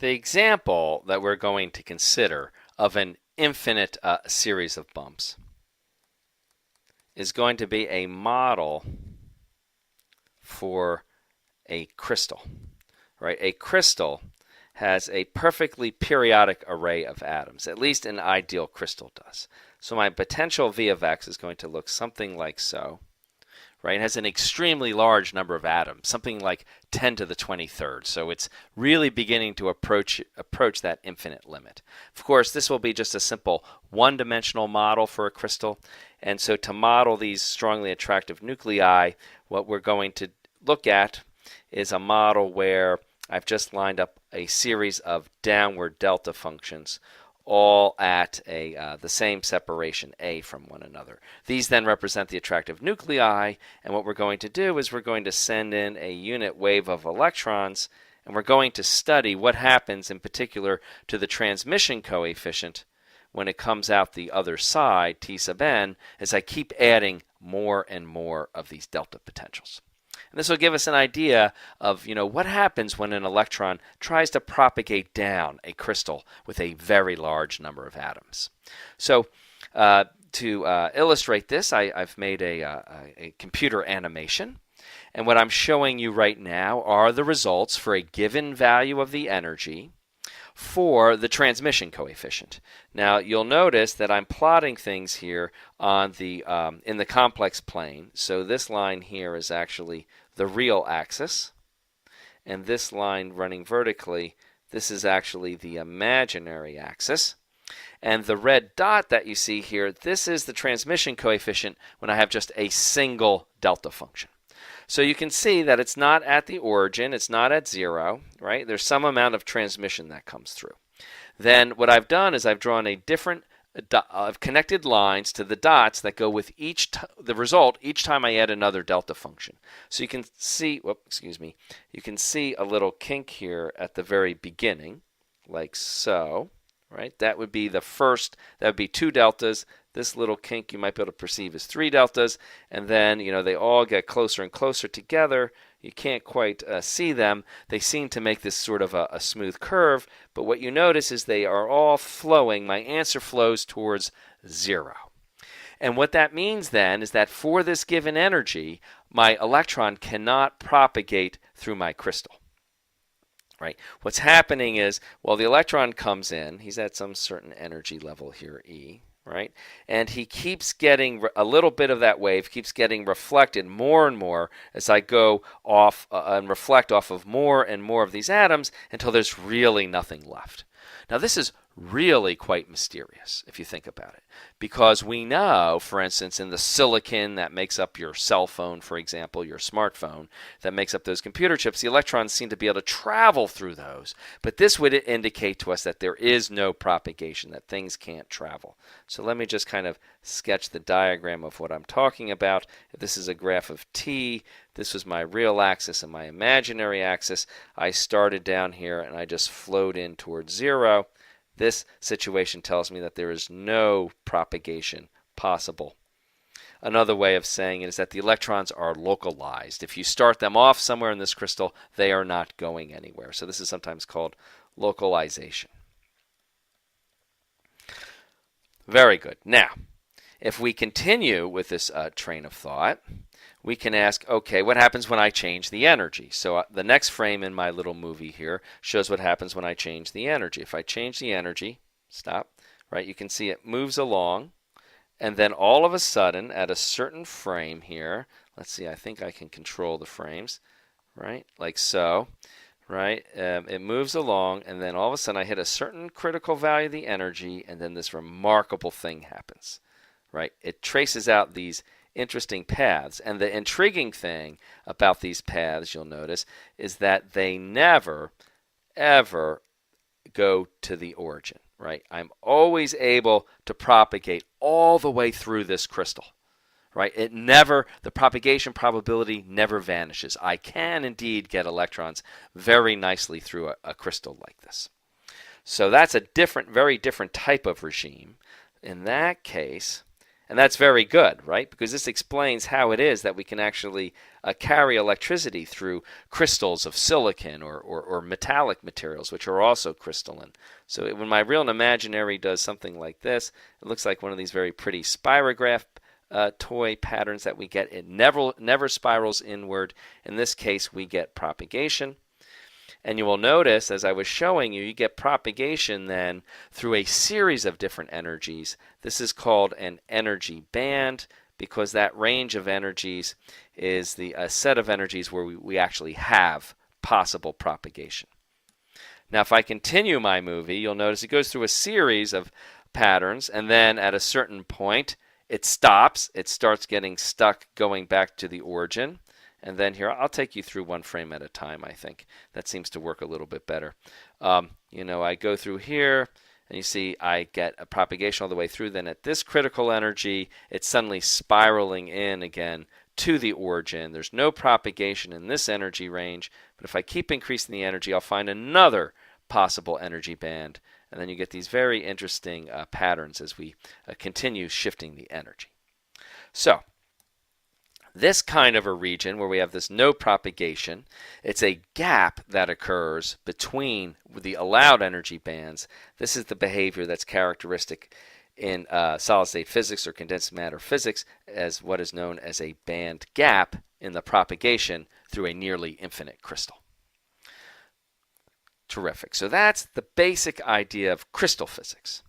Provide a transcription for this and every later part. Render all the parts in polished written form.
The example that we're going to consider of an infinite series of bumps is going to be a model for a crystal, right? A crystal has a perfectly periodic array of atoms, at least an ideal crystal does. So my potential V of x is going to look something like so, right? It has an extremely large number of atoms, something like 10 to the 23rd. So it's really beginning to approach that infinite limit. Of course, this will be just a simple one-dimensional model for a crystal. And so to model these strongly attractive nuclei, what we're going to look at is a model where I've just lined up a series of downward delta functions, all at the same separation, a from one another. These then represent the attractive nuclei, and what we're going to do is we're going to send in a unit wave of electrons, and we're going to study what happens in particular to the transmission coefficient when it comes out the other side, T sub n, as I keep adding more and more of these delta potentials. And this will give us an idea of, what happens when an electron tries to propagate down a crystal with a very large number of atoms. So to illustrate this, I've made a computer animation. And what I'm showing you right now are the results for a given value of the energy for the transmission coefficient. Now you'll notice that I'm plotting things here on the in the complex plane. So this line here is actually the real axis, and this line running vertically, this is actually the imaginary axis. And the red dot that you see here, this is the transmission coefficient when I have just a single delta function. So you can see that it's not at the origin, it's not at 0, right? There's some amount of transmission that comes through. Then what I've done is I've drawn a different I've connected lines to the dots that go with the result each time I add another delta function. So you can see, you can see a little kink here at the very beginning, like so, right? That would be the first, that would be 2 deltas. This little kink you might be able to perceive as 3 deltas, and then they all get closer and closer together. You can't quite see them. They seem to make this sort of a smooth curve, but what you notice is they are all flowing. My answer flows towards 0. And what that means then is that for this given energy, my electron cannot propagate through my crystal. Right? What's happening is, well, the electron comes in. He's at some certain energy level here, E. Right? And he keeps getting a little bit of that wave, keeps getting reflected more and more as I go off and reflect off of more and more of these atoms until there's really nothing left. Now, this is really quite mysterious if you think about it, because we know, for instance, in the silicon that makes up your cell phone, for example, your smartphone, that makes up those computer chips, the electrons seem to be able to travel through those. But this would indicate to us that there is no propagation, that things can't travel. So let me just kind of sketch the diagram of what I'm talking about. If this is a graph of T, this was my real axis and my imaginary axis. I started down here and I just flowed in towards 0. This situation tells me that there is no propagation possible. Another way of saying it is that the electrons are localized. If you start them off somewhere in this crystal, they are not going anywhere. So this is sometimes called localization. Very good. Now, if we continue with this train of thought, we can ask, okay, what happens when I change the energy? So the next frame in my little movie here shows what happens when I change the energy. If I change the energy, stop, right, you can see it moves along, and then all of a sudden, at a certain frame here, let's see, I think I can control the frames, right, like so, right, it moves along, and then all of a sudden I hit a certain critical value of the energy, and then this remarkable thing happens, right? It traces out these interesting paths. And the intriguing thing about these paths, you'll notice, is that they never, ever go to the origin, right? I'm always able to propagate all the way through this crystal, right? The propagation probability never vanishes. I can indeed get electrons very nicely through a crystal like this. So that's a very different type of regime. In that case, And that's very good, right? Because this explains how it is that we can actually carry electricity through crystals of silicon or metallic materials, which are also crystalline. So when my real and imaginary does something like this, it looks like one of these very pretty spirograph toy patterns that we get. It never spirals inward. In this case, we get propagation. And you will notice, as I was showing you, you get propagation then through a series of different energies. This is called an energy band because that range of energies is the set of energies where we actually have possible propagation. Now, if I continue my movie, you'll notice it goes through a series of patterns, and then at a certain point, it stops. It starts getting stuck going back to the origin. And then here, I'll take you through one frame at a time, I think. That seems to work a little bit better. I go through here, and you see I get a propagation all the way through. Then at this critical energy, it's suddenly spiraling in again to the origin. There's no propagation in this energy range, but if I keep increasing the energy, I'll find another possible energy band. And then you get these very interesting patterns as we continue shifting the energy. So, this kind of a region where we have this no propagation, it's a gap that occurs between the allowed energy bands. This is the behavior that's characteristic in solid-state physics or condensed matter physics as what is known as a band gap in the propagation through a nearly infinite crystal. Terrific. So that's the basic idea of crystal physics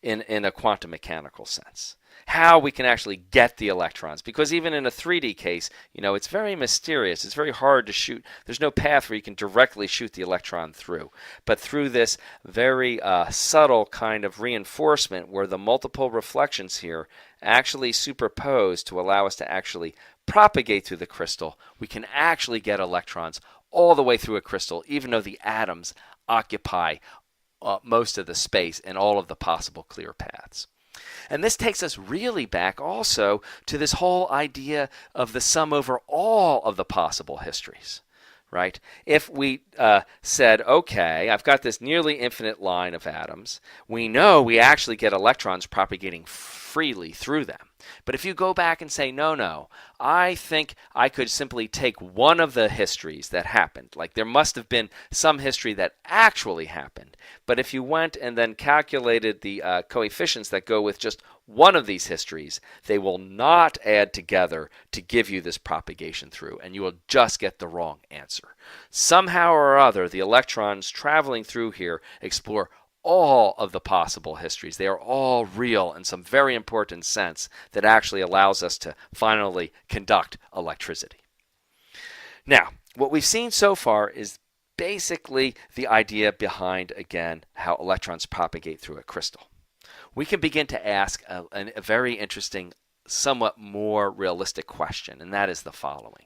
in a quantum mechanical sense. How we can actually get the electrons, because even in a 3D case, it's very mysterious. It's very hard to shoot. There's no path where you can directly shoot the electron through. But through this very subtle kind of reinforcement where the multiple reflections here actually superpose to allow us to actually propagate through the crystal, we can actually get electrons all the way through a crystal, even though the atoms occupy most of the space and all of the possible clear paths. And this takes us really back also to this whole idea of the sum over all of the possible histories, right? If we said, okay, I've got this nearly infinite line of atoms, we know we actually get electrons propagating freely through them. But if you go back and say, no, I think I could simply take one of the histories that happened, like there must have been some history that actually happened. But if you went and then calculated the coefficients that go with just one of these histories, they will not add together to give you this propagation through, and you will just get the wrong answer. Somehow or other, the electrons traveling through here explore all of the possible histories. They are all real in some very important sense that actually allows us to finally conduct electricity. Now, what we've seen so far is basically the idea behind, again, how electrons propagate through a crystal. We can begin to ask a very interesting, somewhat more realistic question, and that is the following.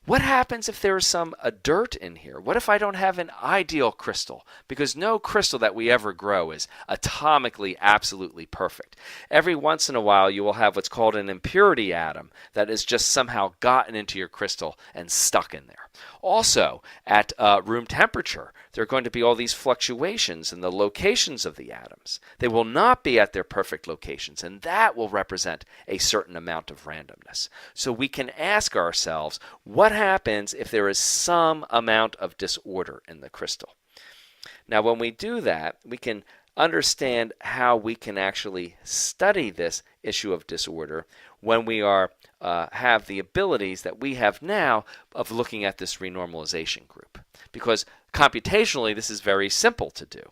What happens if there is some dirt in here? What if I don't have an ideal crystal? Because no crystal that we ever grow is atomically absolutely perfect. Every once in a while you will have what's called an impurity atom that has just somehow gotten into your crystal and stuck in there. Also, at room temperature, there are going to be all these fluctuations in the locations of the atoms. They will not be at their perfect locations, and that will represent a certain amount of randomness. So we can ask ourselves, what happens if there is some amount of disorder in the crystal? Now, when we do that, we can understand how we can actually study this issue of disorder when we have the abilities that we have now of looking at this renormalization group. Because computationally, this is very simple to do.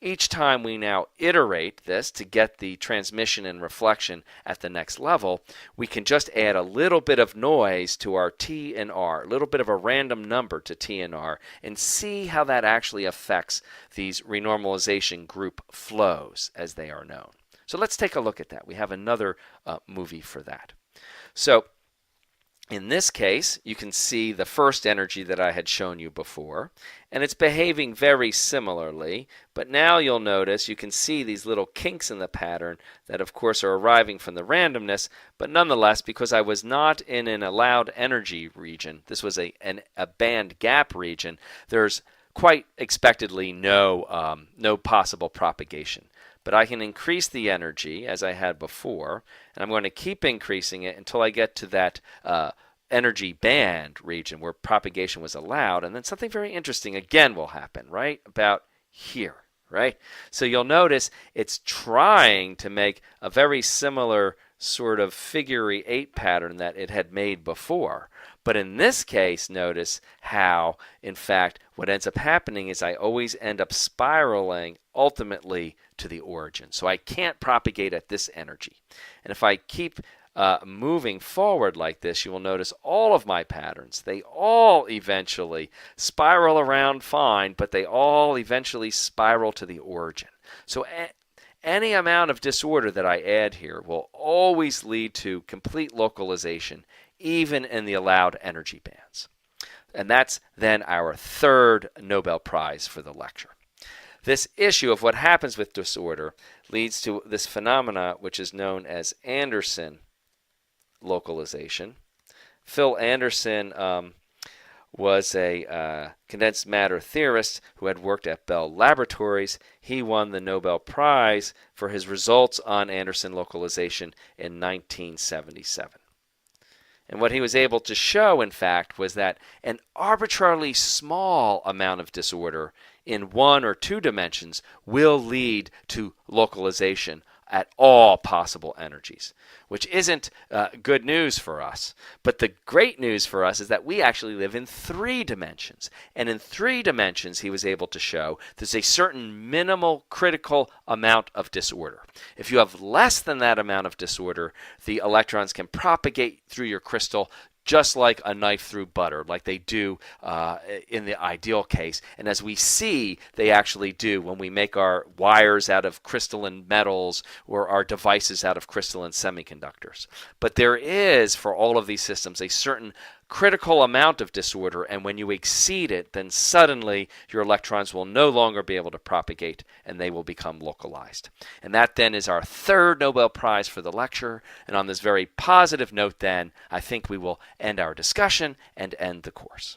Each time we now iterate this to get the transmission and reflection at the next level, we can just add a little bit of noise to our T and R, a little bit of a random number to T and R, and see how that actually affects these renormalization group flows as they are known. So let's take a look at that. We have another movie for that. So in this case, you can see the first energy that I had shown you before, and it's behaving very similarly, but now you'll notice you can see these little kinks in the pattern that of course are arriving from the randomness, but nonetheless, because I was not in an allowed energy region, this was a band gap region, there's quite expectedly no possible propagation. but I can increase the energy as I had before, and I'm going to keep increasing it until I get to that energy band region where propagation was allowed, and then something very interesting again will happen, right about here, right? So you'll notice it's trying to make a very similar sort of figure-8 pattern that it had made before. But in this case, notice how, in fact, what ends up happening is I always end up spiraling ultimately to the origin. So I can't propagate at this energy. And if I keep moving forward like this, you will notice all of my patterns, they all eventually spiral around fine, but they all eventually spiral to the origin. So any amount of disorder that I add here will always lead to complete localization, even in the allowed energy bands. And that's then our third Nobel Prize for the lecture. This issue of what happens with disorder leads to this phenomena which is known as Anderson Localization. Phil Anderson was a condensed matter theorist who had worked at Bell Laboratories. He won the Nobel Prize for his results on Anderson Localization in 1977. And what he was able to show, in fact, was that an arbitrarily small amount of disorder in 1 or 2 dimensions will lead to localization at all possible energies, which isn't good news for us. But the great news for us is that we actually live in 3 dimensions. And in 3 dimensions, he was able to show there's a certain minimal critical amount of disorder. If you have less than that amount of disorder, the electrons can propagate through your crystal just like a knife through butter, like they do in the ideal case. And as we see, they actually do when we make our wires out of crystalline metals or our devices out of crystalline semiconductors. But there is, for all of these systems, a certain critical amount of disorder, and when you exceed it, then suddenly your electrons will no longer be able to propagate and they will become localized. And that then is our third Nobel Prize for the lecture. And on this very positive note then, I think we will end our discussion and end the course.